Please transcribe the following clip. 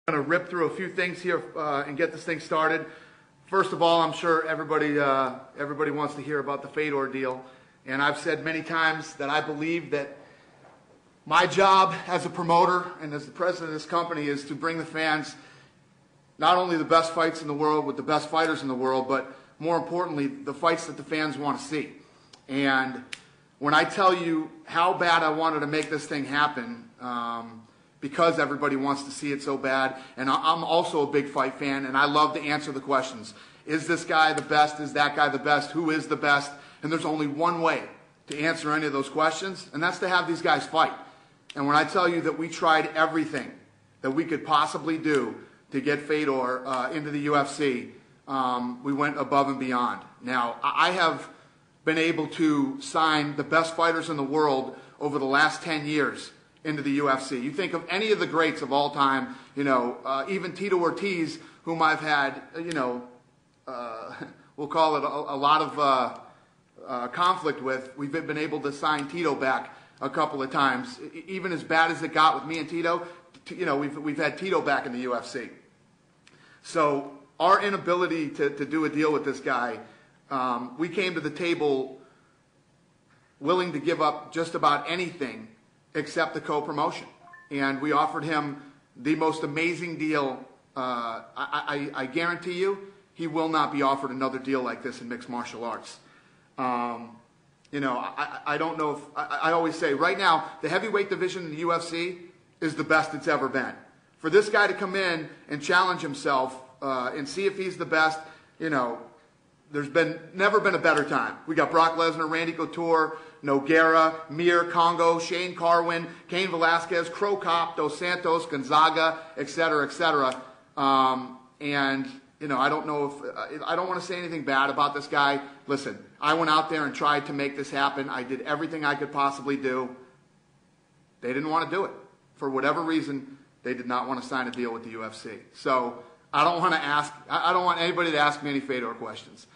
I'm going to rip through a few things here and get this thing started. First of all, I'm sure everybody wants to hear about the Fedor deal. And I've said many times that I believe that my job as a promoter and as the president of this company is to bring the fans not only the best fights in the world with the best fighters in the world, but more importantly, the fights that the fans want to see. And when I tell you how bad I wanted to make this thing happen, because everybody wants to see it so bad, and I'm also a big fight fan, and I love to answer the questions. Is this guy the best? Is that guy the best? Who is the best? And there's only one way to answer any of those questions, and that's to have these guys fight. And when I tell you that we tried everything that we could possibly do to get Fedor into the UFC, we went above and beyond. Now, I have been able to sign the best fighters in the world over the last 10 years into the UFC. You think of any of the greats of all time, even Tito Ortiz, whom I've had, we'll call it a lot of conflict with. We've been able to sign Tito back a couple of times. Even as bad as it got with me and Tito, we've had Tito back in the UFC. So our inability to do a deal with this guy, we came to the table willing to give up just about anything except the co-promotion. And we offered him the most amazing deal. I guarantee you, he will not be offered another deal like this in mixed martial arts. I don't know if, I always say, right now, the heavyweight division in the UFC is the best it's ever been. For this guy to come in and challenge himself and see if he's the best, there's never been a better time. We got Brock Lesnar, Randy Couture, Nogueira, Mir, Congo, Shane Carwin, Cain Velasquez, Cro Cop, Dos Santos, Gonzaga, etc., etc. I don't know if I don't want to say anything bad about this guy. Listen, I went out there and tried to make this happen. I did everything I could possibly do. They didn't want to do it. For whatever reason, they did not want to sign a deal with the UFC. So I don't want anybody to ask me any Fedor questions.